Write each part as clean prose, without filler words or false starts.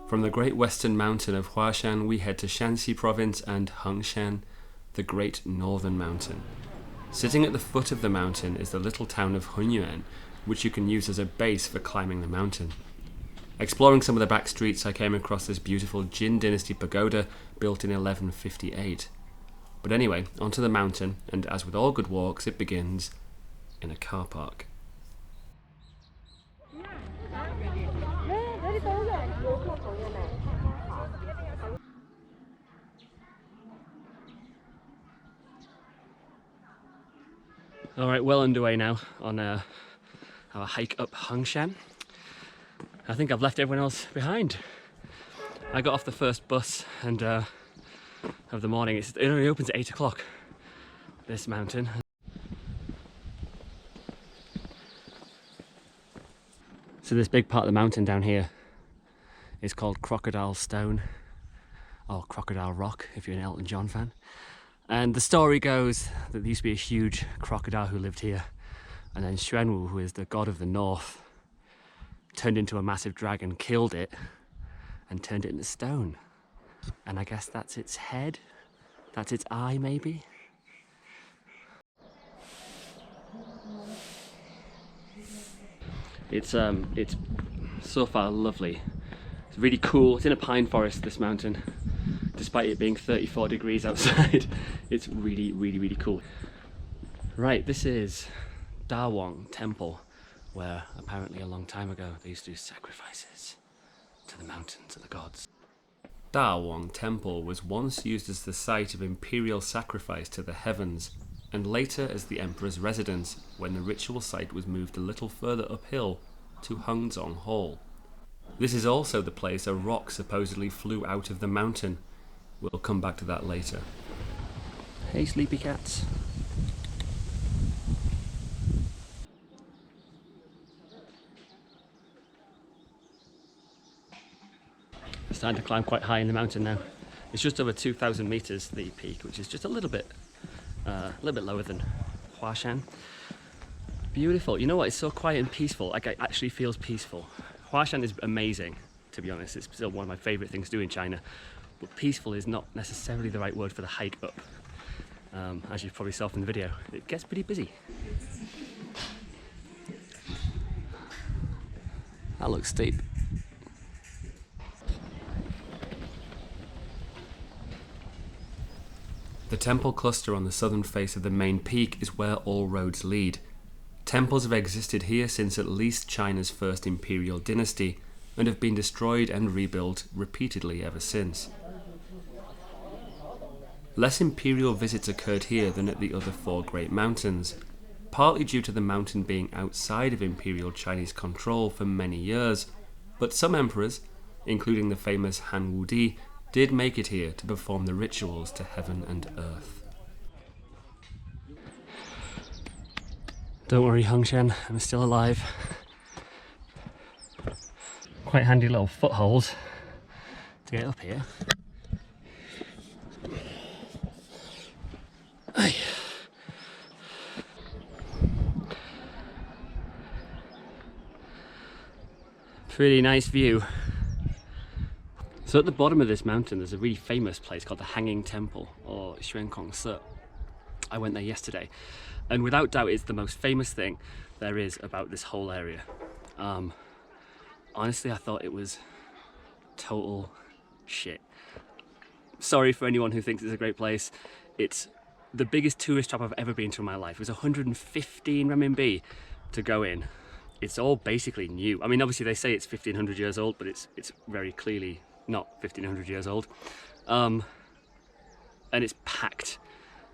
From the great western mountain of Huashan, we head to Shanxi Province and Hengshan, the great northern mountain. Sitting at the foot of the mountain is the little town of Hunyuan, which you can use as a base for climbing the mountain. Exploring some of the back streets, I came across this beautiful Jin Dynasty pagoda built in 1158. But anyway, onto the mountain, and as with all good walks, it begins in a car park. Alright, well underway now on our hike up Hengshan. I think I've left everyone else behind. I got off the first bus and of the morning. It only opens at 8 o'clock, this mountain. So this big part of the mountain down here is called Crocodile Stone, or Crocodile Rock if you're an Elton John fan. And the story goes that there used to be a huge crocodile who lived here, and then Xuanwu, who is the god of the north, turned into a massive dragon, killed it, and turned it into stone. And I guess that's its head? That's its eye, maybe? It's so far lovely. It's really cool. It's in a pine forest, this mountain. Despite it being 34 degrees outside, it's really, really, really cool. Right, this is Dawang Temple, where apparently a long time ago they used to do sacrifices to the mountain, to the gods. Dawang Temple was once used as the site of imperial sacrifice to the heavens, and later as the emperor's residence when the ritual site was moved a little further uphill to Hengzong Hall. This is also the place a rock supposedly flew out of the mountain. We'll come back to that later. Hey sleepy cats. It's starting to climb quite high in the mountain now. It's just over 2,000 meters, the peak, which is just a little bit lower than Huashan. Beautiful. You know what? It's so quiet and peaceful. Like, it actually feels peaceful. Huashan is amazing, to be honest. It's still one of my favorite things to do in China. But peaceful is not necessarily the right word for the hike up. As you probably saw from the video, it gets pretty busy. That looks steep. The temple cluster on the southern face of the main peak is where all roads lead. Temples have existed here since at least China's first imperial dynasty and have been destroyed and rebuilt repeatedly ever since. Less imperial visits occurred here than at the other four great mountains, partly due to the mountain being outside of imperial Chinese control for many years, but some emperors, including the famous Han Wudi, did make it here to perform the rituals to heaven and earth. Don't worry, Hengshan, I'm still alive. Quite handy little footholds to get up here. Pretty nice view. So at the bottom of this mountain there's a really famous place called the Hanging Temple, or Xuankongsi. I went there yesterday, and without doubt it's the most famous thing there is about this whole area. Honestly, I thought it was total shit. Sorry for anyone who thinks it's a great place. It's the biggest tourist trap I've ever been to in my life. It was 115 renminbi to go in. It's all basically new. I mean, obviously they say it's 1500 years old, but it's very clearly not 1500 years old. And it's packed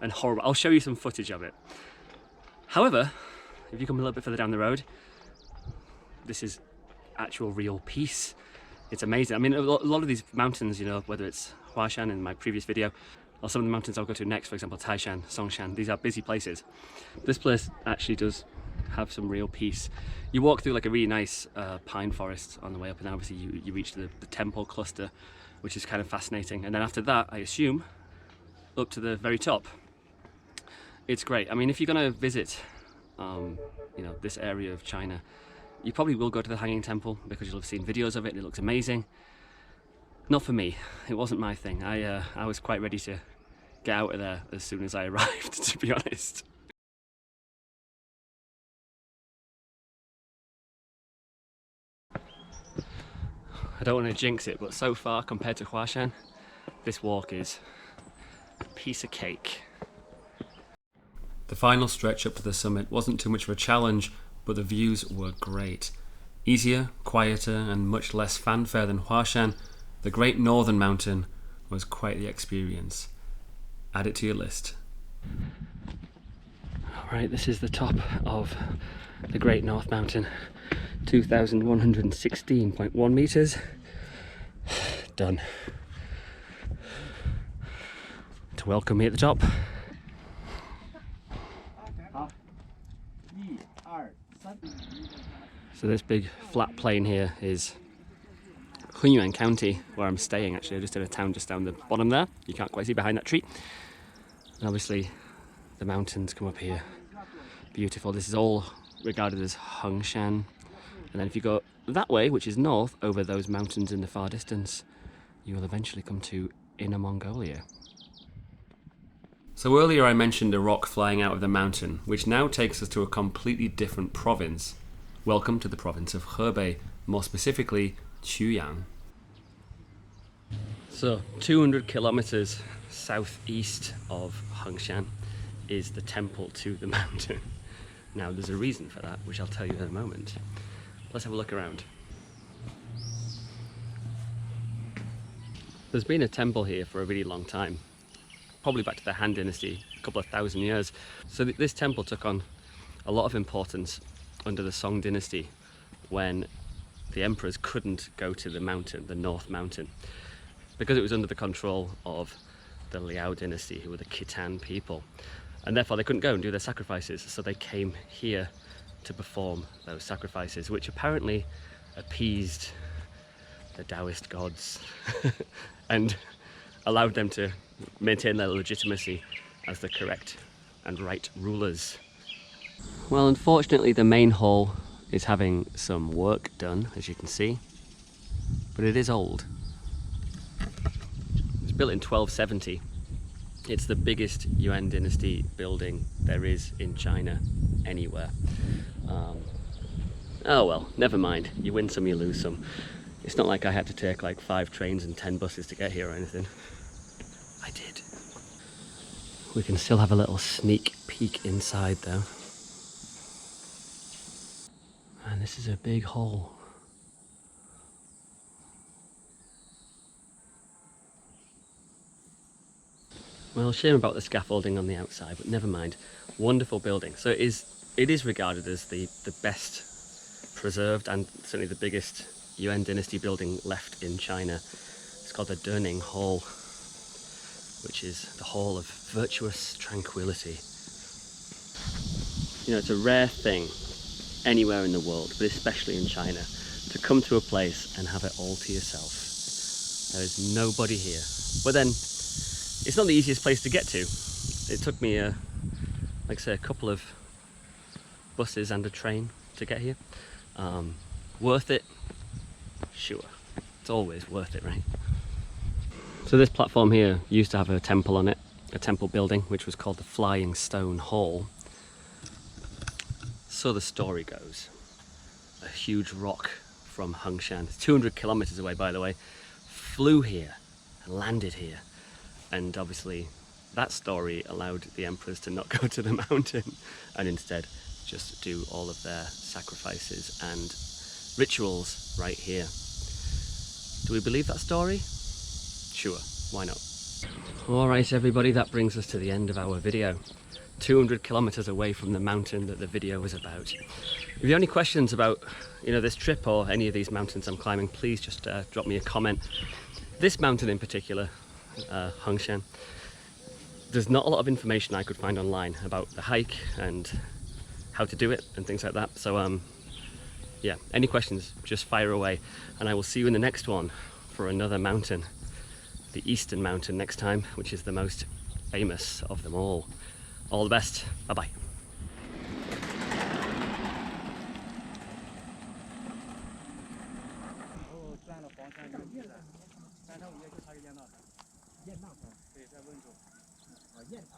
and horrible. I'll show you some footage of it. However, if you come a little bit further down the road, this is actual real peace. It's amazing. I mean, a lot of these mountains, you know, whether it's Huashan in my previous video, or some of the mountains I'll go to next, for example, Taishan, Songshan, these are busy places. This place actually does have some real peace. You walk through like a really nice pine forest on the way up, and then obviously you reach the temple cluster, which is kind of fascinating. And then after that, I assume, up to the very top. It's great. I mean, if you're going to visit, you know, this area of China, you probably will go to the Hanging Temple because you'll have seen videos of it and it looks amazing. Not for me. It wasn't my thing. I was quite ready to get out of there as soon as I arrived, to be honest. I don't want to jinx it, but so far compared to Huashan, this walk is a piece of cake. The final stretch up to the summit wasn't too much of a challenge, but the views were great. Easier, quieter, and much less fanfare than Huashan, the Great Northern Mountain was quite the experience. Add it to your list. Alright, this is the top of the Great North Mountain. 2,116.1 meters. Done. To welcome me at the top. So this big flat plain here is Hunyuan County, where I'm staying actually, just in a town just down the bottom there. You can't quite see behind that tree. And obviously the mountains come up here. Beautiful. This is all regarded as Hengshan. And then if you go that way, which is north, over those mountains in the far distance, you will eventually come to Inner Mongolia. So earlier I mentioned a rock flying out of the mountain, which now takes us to a completely different province. Welcome to the province of Hebei, more specifically Quyang. So 200 kilometers southeast of Hengshan is the temple to the mountain. Now there's a reason for that, which I'll tell you in a moment. Let's have a look around. There's been a temple here for a really long time, probably back to the Han Dynasty, a couple of thousand years. So this temple took on a lot of importance under the Song Dynasty when the emperors couldn't go to the mountain, the North Mountain, because it was under the control of the Liao Dynasty, who were the Khitan people, and therefore they couldn't go and do their sacrifices, so they came here to perform those sacrifices, which apparently appeased the Taoist gods and allowed them to maintain their legitimacy as the correct and right rulers. Well, unfortunately the main hall is having some work done, as you can see, but it is old. It was built in 1270. It's the biggest Yuan Dynasty building there is in China anywhere. Oh well, never mind. You win some, you lose some. It's not like I had to take like 5 trains and 10 buses to get here or anything. I did. We can still have a little sneak peek inside though. And this is a big hall. Well, shame about the scaffolding on the outside, but never mind. Wonderful building. So it is regarded as the best preserved and certainly the biggest Yuan Dynasty building left in China. It's called the Durning Hall, which is the Hall of Virtuous Tranquility. You know, it's a rare thing anywhere in the world, but especially in China, to come to a place and have it all to yourself. There is nobody here. But then, it's not the easiest place to get to. It took me, like I say, a couple of buses and a train to get here. Worth it? Sure. It's always worth it, right? So this platform here used to have a temple on it, a temple building, which was called the Flying Stone Hall. So the story goes, a huge rock from Hengshan, 200 kilometers away by the way, flew here and landed here. And obviously that story allowed the emperors to not go to the mountain and instead just do all of their sacrifices and rituals right here. Do we believe that story? Sure, why not? Alright everybody, that brings us to the end of our video. 200 kilometers away from the mountain that the video was about. If you have any questions about this trip or any of these mountains I'm climbing, please just drop me a comment. This mountain in particular, Hengshan, there's not a lot of information I could find online about the hike and how to do it and things like that. So yeah, any questions, just fire away, and I will see you in the next one for another mountain, the Eastern Mountain next time, which is the most famous of them all. All the best. Bye-bye. 但是它5月就差个雁纳盆。雁纳盆。对，在温州。雁塔